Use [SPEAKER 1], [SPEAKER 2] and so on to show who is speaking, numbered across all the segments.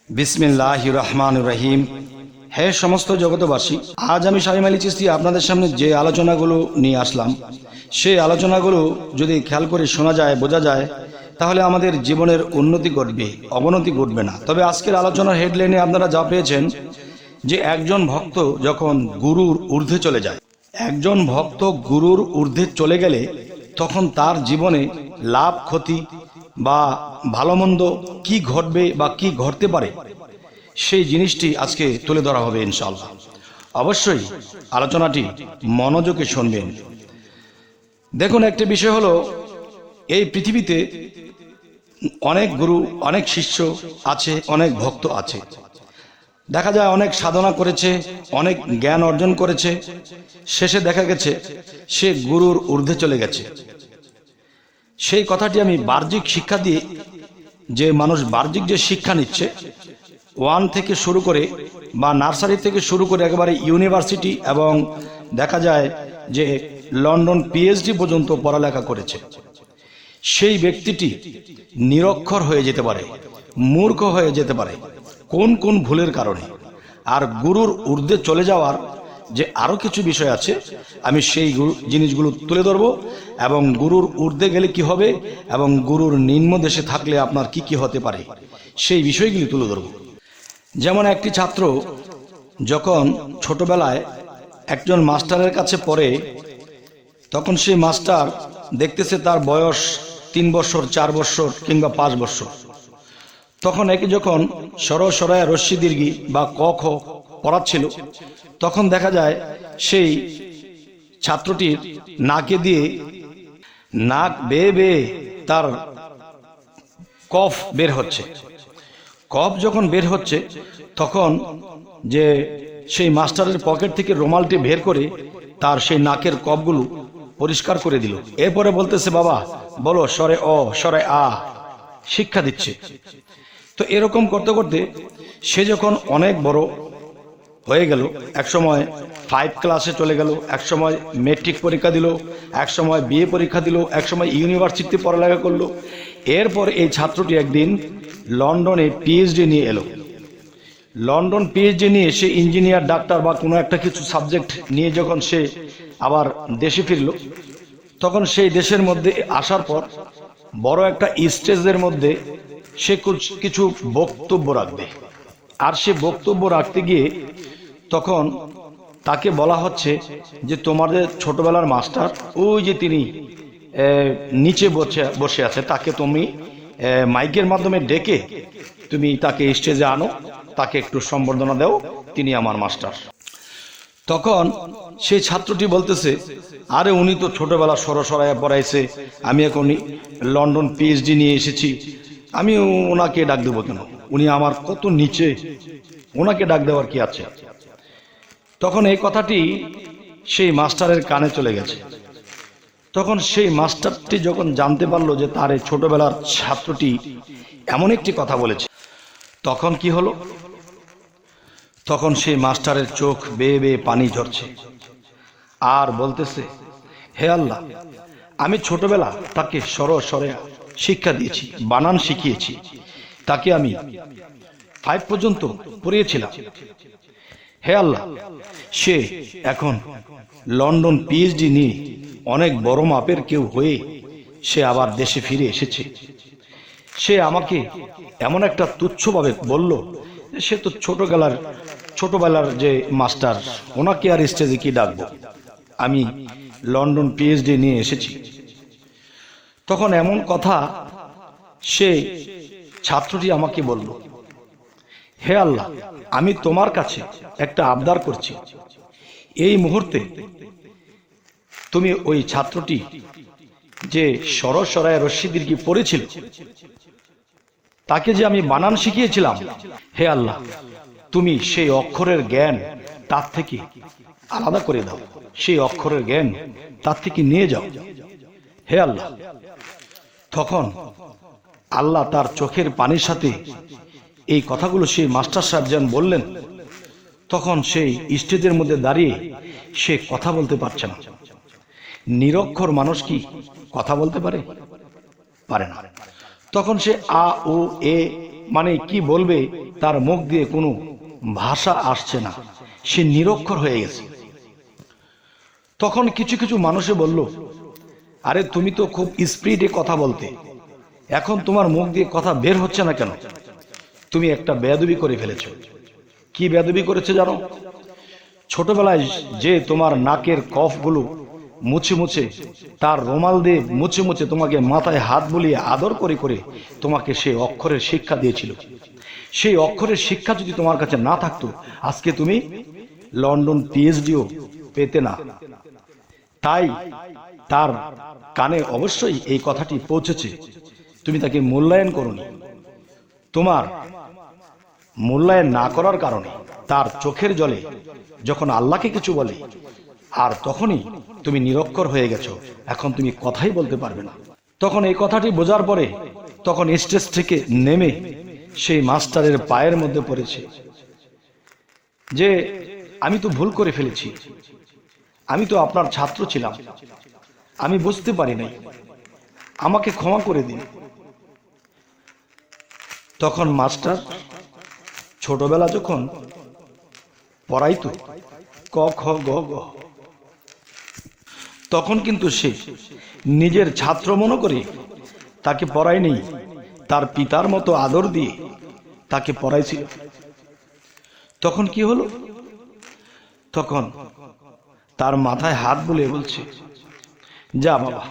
[SPEAKER 1] বিসমিল্লাহির রহমানির রহিম। হে সমস্ত জগতবাসী, আজ আমি শামীম আলী চিশতি আপনাদের সামনে যে আলোচনাগুলো নিয়ে আসলাম, সেই আলোচনাগুলো যদি খেয়াল করে শোনা যায়, বোঝা যায়, তাহলে আমাদের জীবনের উন্নতি ঘটবে, অবনতি ঘটবে না। তবে আজকের আলোচনার হেডলাইনে আপনারা যা পেয়েছেন যে একজন ভক্ত যখন গুরুর ঊর্ধ্বে চলে যায়, একজন ভক্ত গুরুর ঊর্ধ্বে চলে গেলে তখন তার জীবনে লাভ ক্ষতি বা ভালো মন্দ কি ঘটবে বা কি ঘটতে পারে, সেই জিনিসটি আজকে তুলে ধরা হবে ইনশাআল্লাহ। অবশ্যই আলোচনাটি মনোযোগে শুনবেন। দেখুন, একটি বিষয় হলো, এই পৃথিবীতে অনেক গুরু, অনেক শিষ্য আছে, অনেক ভক্ত আছে। দেখা যায় অনেক সাধনা করেছে, অনেক জ্ঞান অর্জন করেছে, শেষে দেখা গেছে সে গুরুর ঊর্ধ্বে চলে গেছে। সেই কথাটি আমি বাহ্যিক শিক্ষা দিয়ে, যে মানুষ বাহ্যিক যে শিক্ষা নিচ্ছে, 1 থেকে শুরু করে বা নার্সারি থেকে শুরু করে একেবারে ইউনিভার্সিটি, এবং দেখা যায় যে লন্ডন পিএইচডি পর্যন্ত পড়ালেখা করেছে, সেই ব্যক্তিটি নিরক্ষর হয়ে যেতে পারে, মূর্খ হয়ে যেতে পারে কোন কোন ভুলের কারণে। আর গুরুর ঊর্ধ্বে চলে যাওয়ার যে আরো কিছু বিষয় আছে, আমি সেই জিনিসগুলো তুলে ধরবো, এবং গুরুর ঊর্ধ্বে গেলে কি হবে এবং গুরুর নিম্ন দেশে থাকলে আপনার কি কি হতে পারে, সেই বিষয়গুলি তুলে ধরবো। যেমন একটি ছাত্র যখন ছোটবেলায় একজন মাস্টারের কাছে পড়ে, তখন সেই মাস্টার দেখতেছে তার বয়স 3 বছর, 4 বছর কিংবা 5 বছর। তখন একে যখন সরসরায় রস্যি দীর্ঘি বা ক খ পড়াচ্ছিল, তখন দেখা যায় সেই ছাত্রটির নাকে দিয়ে নাক বেয়ে বেয়ে তার কফ বের হচ্ছে। কফ যখন বের হচ্ছে, তখন যে সেই মাস্টারের পকেট থেকে রুমালটি বের করে তার সেই নাকের কফগুলো পরিষ্কার করে দিল। এরপরে বলতেছে, বাবা বলো স্বরে অ, স্বরে আ, শিক্ষা দিচ্ছে। তো এরকম করতে করতে সে যখন অনেক বড় হয়ে গেল, একসময় 5 ক্লাসে চলে গেল, একসময় মেট্রিক পরীক্ষা দিল, একসময় বিএ পরীক্ষা দিল, একসময় ইউনিভার্সিটিতে পড়ালেখা করলো। এরপর এই ছাত্রটি একদিন লন্ডনে পিএইচডি নিয়ে এলো। লন্ডন পিএইচডি নিয়ে সে ইঞ্জিনিয়ার, ডাক্তার বা কোনো একটা কিছু সাবজেক্ট নিয়ে যখন সে আবার দেশে ফিরল, তখন সেই দেশের মধ্যে আসার পর বড় একটা স্টেজের মধ্যে সে কিছু বক্তব্য রাখবে। আর সে বক্তব্য রাখতে গিয়ে তখন তাকে বলা হচ্ছে যে তোমাদের ছোটবেলার মাস্টার, ওই যে তিনি নিচে বসে আছে, তাকে তুমি মাইকের মাধ্যমে ডেকে তুমি তাকে স্টেজে আনো, তাকে একটু সম্বর্ধনা দাও, তিনি আমার মাস্টার। তখন সেই ছাত্রটি বলতেছে, আরে উনি তো ছোটবেলা সরসরায় পড়াইছে, আমি এখন লন্ডন পিএইচডি নিয়ে এসেছি, আমি ওনাকে ডাক দেবো কেন? উনি আমার কত নিচে, ওনাকে ডাক দেওয়ার কি আছে? তখন এই কথাটি সেই মাস্টারের কানে চলে গেছে। তখন সেই মাস্টারটি যখন জানতে পারলো যে তার এই ছোটবেলার ছাত্রটি এমন একটি কথা বলেছে, তখন কি হলো? তখন সেই মাস্টারের চোখ বেয়ে বেয়ে পানি ঝরছে, আর বলতেছে, হে আল্লাহ, আমি ছোটবেলা তাকে স্বরে শিক্ষা দিয়েছি, বানান শিখিয়েছি, তাকে আমি 5 পর্যন্ত পড়িয়েছিলাম। হে আল্লাহ, সে এখন লন্ডন পিএইচডি নিয়ে অনেক বড় মাপের কেউ হয়ে সে আবার দেশে ফিরে এসেছে। সে আমাকে এমন একটা তুচ্ছভাবে বলল, সে তো ছোটবেলার যে মাস্টার, ওনাকে আর স্টেজে কি ডাকবো, আমি লন্ডন পিএইচডি নিয়ে এসেছি। তখন এমন কথা সে ছাত্রটি আমাকে বলল, হে আল্লাহ, আমি তোমার কাছে একটা আবদার করছি, এই মুহূর্তে তুমি ওই ছাত্রটি যে সরসরায় রস্যি দীর্ঘি পড়েছিল, তাকে যে আমি বানান শিখিয়েছিলাম, হে আল্লাহ, তুমি সেই অক্ষরের জ্ঞান তার থেকে আলাদা করে দাও, সেই অক্ষরের জ্ঞান তার থেকে নিয়ে যাও, হে আল্লাহ। তখন আল্লাহ তার চোখের পানির সাথে এই কথাগুলো সেই মাস্টার সাহেব যেন বললেন, তখন সেই স্টেজের মধ্যে দাঁড়িয়ে সে কথা বলতে পারছে না। নিরক্ষর মানুষ কি কথা বলতে পারে? পারে না। তখন সে আ ও এ মানে কি বলবে তার মুখ দিয়ে কোনো ভাষা আসছে না, সে নিরক্ষর হয়ে গেছে। তখন কিছু কিছু মানুষে বলল, আরে তুমি তো খুব স্পিডে কথা বলতে, এখন তোমার মুখ দিয়ে কথা বের হচ্ছে না কেন? তুমি একটা বেয়াদবি করে ফেলেছ। কি বেয়াদবি করেছে জানো? ছোটবেলায় যে তোমার নাকের কফগুলো মুছে মুছে, তার রুমাল দিয়ে মুছে মুছে তোমাকে মাথায় হাত বুলিয়ে আদর করে করে তোমাকে সেই অক্ষরের শিক্ষা দিয়েছিল। সেই অক্ষরের শিক্ষা যদি তোমার কাছে না থাকতো, আজকে তুমি লন্ডন পিএইচডিও পেতে না। তাই তার কানে অবশ্যই এই কথাটি পৌঁছেছে, তুমি তাকে মূল্যায়ন করোনি। তোমার মূল্যায়ন না করার কারণে তার চোখের জলে যখন আল্লাহকে কিছু বলে, আর তখনই তুমি নিরক্ষর হয়ে গেছো, এখন তুমি কথাই বলতে পারবে না। তখন এই কথাটি বোঝার পরে তখন স্টেজ থেকে নেমে সেই মাস্টারের পায়ের মধ্যে পড়েছে যে আমি তো ভুল করে ফেলেছি, আমি তো আপনার ছাত্র ছিলাম, আমি বুঝতে পারি নাই, আমাকে ক্ষমা করে দিন। তখন মাস্টার ছোটবেলা যখন পড়াইতো ক খ গ গ, তখন কিন্তু সে নিজের ছাত্র মনে করে তাকে পড়ায়নি, তার পিতার মতো আদর দিয়ে তাকে পড়াইছিল। তখন কি হলো? তখন তার মাথায় হাত বুলিয়ে বলছে, যা বাবা,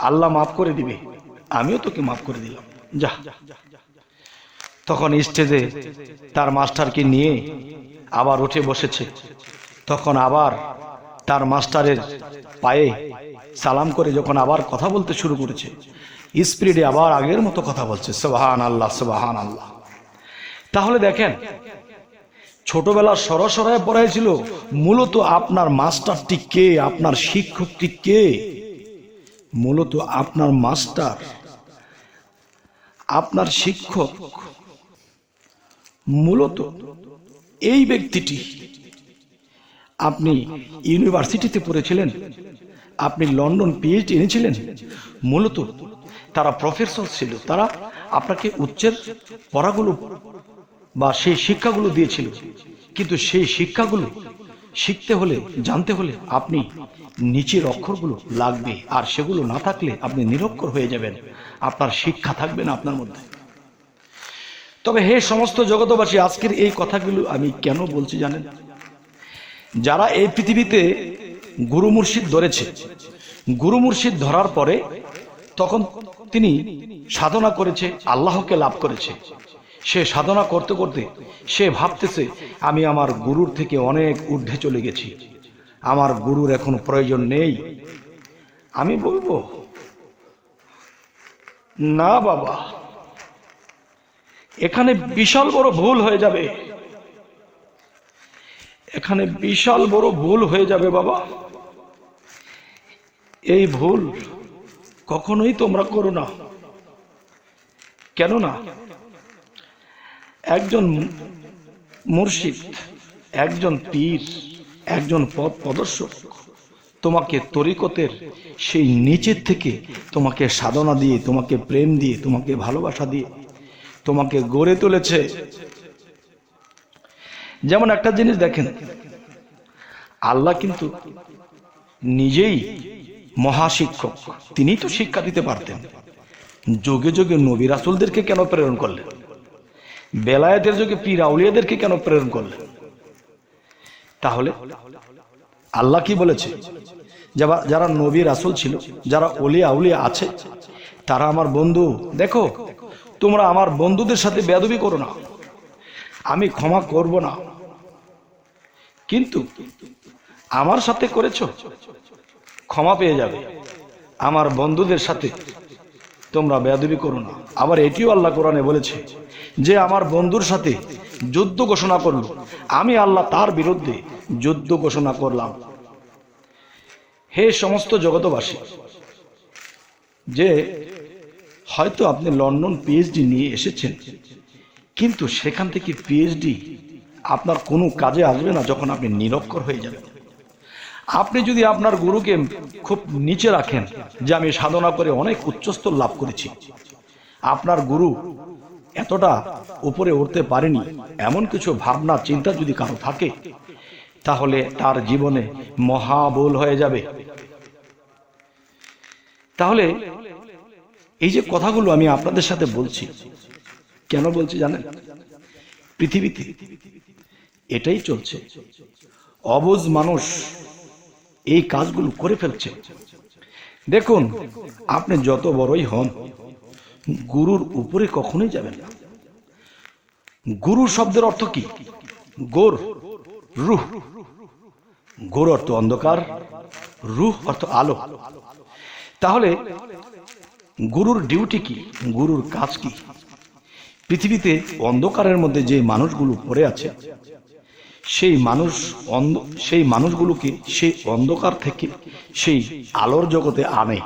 [SPEAKER 1] আল্লাহ মাফ করে দিবে, আমিও তোকে মাফ করে দিলাম, যা। তখন স্টেজে তার মাস্টারকে নিয়ে আবার উঠে বসেছে। তখন আবার তার মাস্টারের পায়ে সালাম করে যখন আবার কথা বলতে শুরু করেছে, স্পিডে আবার আগের মতো কথা বলছে, সুবহান আল্লাহ, সুবহান আল্লাহ। তাহলে দেখেন, ছোটবেলার সরসরায় পড়াইছিল, মূলত আপনার মাস্টারটি কে, আপনার শিক্ষকটি কে? মূলত আপনার মাস্টার, আপনার শিক্ষক মূলত এই ব্যক্তিটি। আপনি ইউনিভার্সিটিতে পড়েছিলেন, আপনি লন্ডন পিএইচডি এনেছিলেন, মূলত তারা প্রফেসর ছিল, তারা আপনাকে উচ্চের পড়াগুলো বা সেই শিক্ষাগুলো দিয়েছিল। কিন্তু সেই শিক্ষাগুলো শিখতে হলে, জানতে হলে আপনি নিচের অক্ষরগুলো লাগবে, আর সেগুলো না থাকলে আপনি নিরক্ষর হয়ে যাবেন, আপনার শিক্ষা থাকবে না আপনার মধ্যে। তবে হে সমস্ত জগতবাসী, আজকের এই কথাগুলো আমি কেন বলছি জানেন? যারা এই পৃথিবীতে গুরু মুর্শিদ ধরেছে, গুরু মুর্শিদ ধরার পরে তখন তিনি সাধনা করেছে, আল্লাহকে লাভ করেছে। সে সাধনা করতে করতে সে ভাবতেছে, আমি আমার গুরুর থেকে অনেক ঊর্ধ্বে চলে গেছি, আমার গুরুর এখন প্রয়োজন নেই। আমি বলবো, না বাবা, এখানে বিশাল বড় ভুল হয়ে যাবে, এখানে বিশাল বড় ভুল হয়ে যাবে বাবা। এই ভুল কখনোই তোমরা করো না। কেননা একজন মুর্শিদ, একজন পীর, একজন পথ প্রদর্শক তোমাকে তরিকতের সেই নিচের থেকে তোমাকে সাধনা দিয়ে, তোমাকে প্রেম দিয়ে, তোমাকে ভালোবাসা দিয়ে তোমাকে গড়ে তুলেছে। যেমন একটা জিনিস দেখেন, আল্লাহ কিন্তু নিজেই মহাশিক্ষক, তিনি তো শিক্ষা দিতে পারতেন। যুগে যুগে নবী রাসূলদেরকে কেন প্রেরণ করলেন? বেলায়েতের যুগে পীর আউলিয়াদেরকে কেন প্রেরণ করলেন? তাহলে আল্লাহ কি বলেছে? যারা নবী রাসূল ছিল, যারা ওলিয়া আউলিয়া আছে, তারা আমার বন্ধু। দেখো, তোমরা আমার বন্ধুদের সাথে বেয়াদবি করো না, আমি ক্ষমা করব না। কিন্তু আমার সাথে করেছো, ক্ষমা পেয়ে যাবে। আমার বন্ধুদের সাথে তোমরা বেয়াদবি করো না। আবার এটিও আল্লাহ কোরআনে বলেছে যে আমার বন্ধুর সাথে যুদ্ধ ঘোষণা করলো, আমি আল্লাহ তার বিরুদ্ধে যুদ্ধ ঘোষণা করলাম। হে সমস্ত জগতবাসী, যে হয়তো আপনি লন্ডন পিএইচডি নিয়ে এসেছেন, কিন্তু সেখান থেকে পিএইচডি আপনার কোনো কাজে আসবে না যখন আপনি নিরক্ষর হয়ে যাবেন। আপনি যদি আপনার গুরুকে খুব নিচে রাখেন, যে আমি সাধনা করে অনেক উচ্চস্তর লাভ করেছি, আপনার গুরু এতটা উপরে উঠতে পারেনি, এমন কিছু ভাবনা চিন্তা যদি কারো থাকে, তাহলে তার জীবনে মহাভুল হয়ে যাবে। তাহলে এই যে কথাগুলো আমি আপনাদের সাথে বলছি, কেন বলছি জানেন? পৃথিবীতে এটাই চলছে। অবুঝ মানুষ এই কাজগুলো করে ফেলছে। দেখুন, আপনি যত বড়ই হন, গুরুর উপরে কখনোই যাবেন না। গুরু শব্দের অর্থ কি? গোর, রুহ। গোর অর্থ অন্ধকার, রুহ অর্থ আলো। তাহলে গুরুর ডিউটি কি? গুরুর কাজ কি? পৃথিবীতে অন্ধকারের মধ্যে যে মানুষগুলো পড়ে আছে, সেই মানুষগুলোকে সেই অন্ধকার থেকে সেই আলোর জগতে আনে।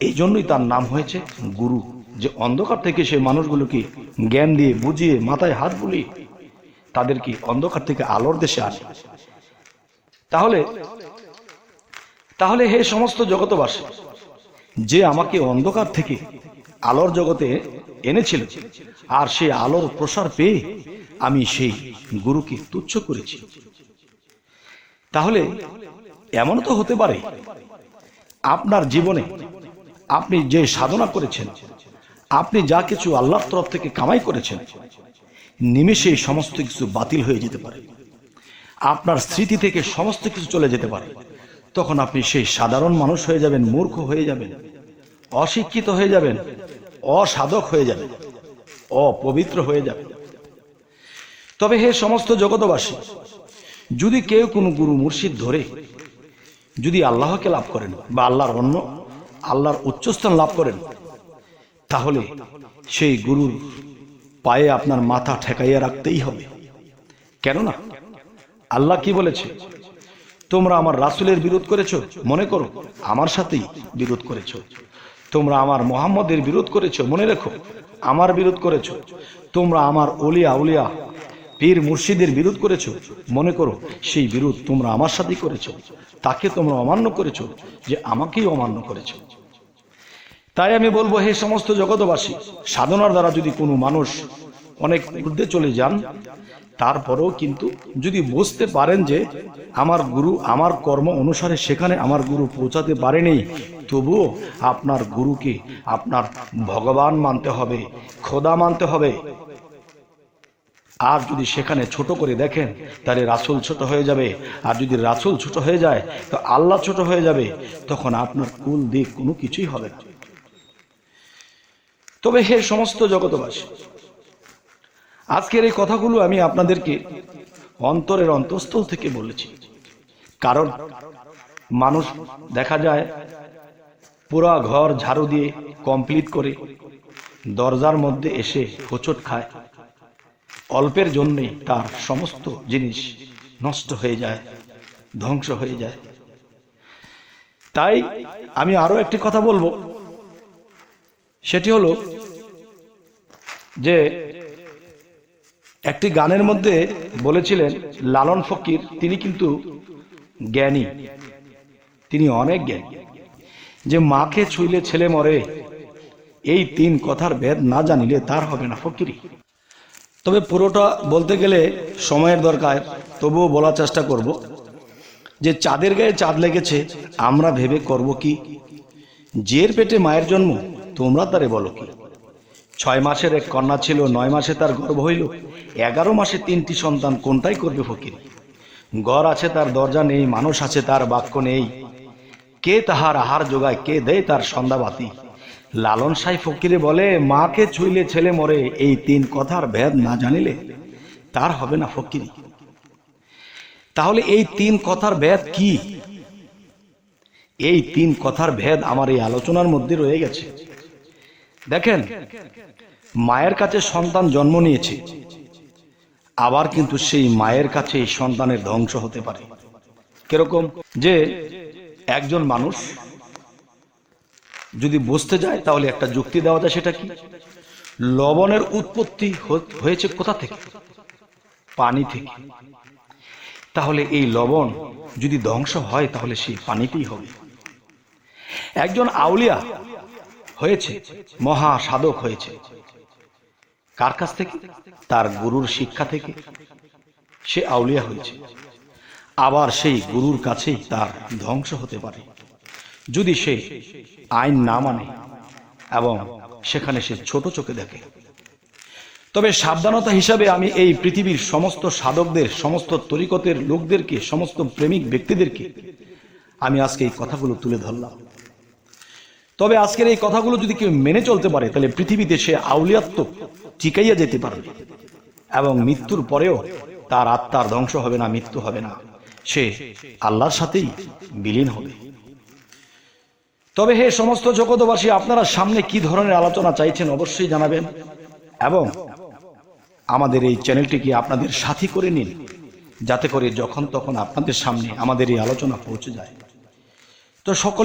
[SPEAKER 1] এই জন্যই তার নাম হয়েছে গুরু, যে অন্ধকার থেকে সেই মানুষগুলোকে জ্ঞান দিয়ে বুঝিয়ে মাথায় হাত বুলিয়ে তাদেরকে অন্ধকার থেকে আলোর দেশে আনে। তাহলে হে সমস্ত জগতবাসী, যে আমাকে অন্ধকার থেকে আলোর জগতে এনেছিল, আর সেই আলোর প্রসার পেয়ে আমি সেই গুরুকে তুচ্ছ করেছি, তাহলে এমন তো হতে পারে আপনার জীবনে আপনি যে সাধনা করেছেন, আপনি যা কিছু আল্লাহর তরফ থেকে কামাই করেছেন, নিমেষে সমস্ত কিছু বাতিল হয়ে যেতে পারে। আপনার স্মৃতি থেকে সমস্ত কিছু চলে যেতে পারে। তখন আপনি সেই সাধারণ মানুষ হয়ে যাবেন, মূর্খ হয়ে যাবেন, অশিক্ষিত হয়ে যাবেন, অসাধক হয়ে যাবেন, অপবিত্র হয়ে যাবেন। তবে হে সমস্ত জগতবাসী, যদি কেউ কোনো গুরু মুর্শিদ ধরে যদি আল্লাহকে লাভ করেন বা আল্লাহর উচ্চস্থান লাভ করেন, তাহলে সেই গুরুর পায়ে আপনার মাথা ঠেকাইয়া রাখতেই হবে। কেননা আল্লাহ কি বলেছে? তোমরা আমার রাসূলের বিরোধ করেছো, মনে করো আমার সাথেই বিরোধ করেছো। তোমরা আমার মুহাম্মদের বিরোধ করেছো, মনে রেখো আমার বিরোধ করেছো। তোমরা আমার আউলিয়া পীর মুর্শিদের বিরোধ করেছো, মনে করো সেই বিরোধ তোমরা আমার সাথেই করেছো। তাকে তোমরা অমান্য করেছো, যে আমাকেই অমান্য করেছো। তাই আমি বলবো, হে সমস্ত জগতবাসী, সাধনার দ্বারা যদি কোনো মানুষ অনেক ঊর্ধ্বে চলে যান, তারপরেও কিন্তু যদি বুঝতে পারেন যে আমার গুরু আমার কর্ম অনুসারে সেখানে আমার গুরু পৌঁছাতে পারেনি, তবুও আপনার গুরুকে আপনার ভগবান মানতে হবে, খোদা মানতে হবে। আর যদি সেখানে ছোট করে দেখেন, তাহলে রাসূল ছোট হয়ে যাবে। আর যদি রাসূল ছোট হয়ে যায়, তো আল্লাহ ছোট হয়ে যাবে। তখন আপনার কুল দিক কোনো কিছুই হবে না। তবে হে সমস্ত জগতবাসী, আজকের এই কথাগুলো আমি আপনাদেরকে অন্তরের অন্তঃস্থল থেকে বলেছি। কারণ মানুষ দেখা যায় পুরা ঘর ঝাড়ু দিয়ে কমপ্লিট করে দরজার মধ্যে এসে হোঁচট খায়, অল্পের জন্যে তার সমস্ত জিনিস নষ্ট হয়ে যায়, ধ্বংস হয়ে যায়। তাই আমি আরো একটি কথা বলবো, সেটি হলো যে একটি গানের মধ্যে বলেছিলেন লালন ফকির, তিনি কিন্তু জ্ঞানী, তিনি অনেক জ্ঞানী, যে মাকে ছুঁইলে ছেলে মরে, এই তিন কথার ভেদ না জানিলে তার হবে না ফকিরি। তবে পুরোটা বলতে গেলে সময়ের দরকার, তবুও বলার চেষ্টা করব যে চাঁদের গায়ে চাঁদ লেগেছে, আমরা ভেবে করব কি? জের পেটে মায়ের জন্ম, তোমরা তারে বলো কি? 6 মাসের এক কন্যা ছিল, 9 মাসে তার গর্ভ হইল, 11 মাসে 3টি সন্তান, কোনটাই করবে ফকির? ঘর আছে তার দরজা নেই, মানুষ আছে তার বাক্য নেই, কে তাহার আহার যোগায়, কে দেয় তার সন্ধ্যাবাতি? লালন সাই ফকিরে বলে, মাকে ছুঁইলে ছেলে মরে, এই 3 কথার ভেদ না জানিলে তার হবে না ফকিরি। তাহলে এই 3 কথার ভেদ কি? এই 3 কথার ভেদ আমার এই আলোচনার মধ্যে রয়ে গেছে। দেখেন, মায়ের কাছে সন্তান জন্ম নিয়েছে, আবার কিন্তু সেই মায়ের কাছে এই সন্তানের ধ্বংস হতে পারে। কিরকম? যে একজন মানুষ যদি বুঝতে যায়, তাহলে একটা যুক্তি দেওয়া যায়। সেটা কি? লবণের উৎপত্তি হয়েছে কোথা থেকে? পানি থেকে। তাহলে এই লবণ যদি ধ্বংস হয়, তাহলে সেই পানিতেই হবে। একজন আউলিয়া হয়েছে, মহা সাধক হয়েছে, কার কাছ থেকে? তার গুরুর শিক্ষা থেকে সে আউলিয়া হয়েছে। আবার সেই গুরুর কাছেই তার ধ্বংস হতে পারে যদি সে আইন না মানে এবং সেখানে সে ছোট চোখে দেখে। তবে সাবধানতা হিসাবে আমি এই পৃথিবীর সমস্ত সাধকদের, সমস্ত তরিকতের লোকদেরকে, সমস্ত প্রেমিক ব্যক্তিদেরকে আমি আজকে এই কথাগুলো তুলে ধরলাম। তবে আজকের এই কথাগুলো যদি কেউ মেনে চলতে পারে তাহলে পৃথিবীতে সে আউলিয়াত্ব টিকাইয়া যেতে পারবে এবং মৃত্যুর পরেও তার আত্মার ধ্বংস হবে না, মৃত্যু হবে না, সে আল্লাহর সাথেই বিলীন হবে। তবে হে সমস্ত জগতবাসী, আপনারা সামনে কি ধরনের আলোচনা চাইছেন অবশ্যই জানাবেন এবং আমাদের এই চ্যানেলটিকে আপনাদের সাথী করে নিন, যাতে করে যখন তখন আপনাদের সামনে আমাদের এই আলোচনা পৌঁছে যায়। তো সকলে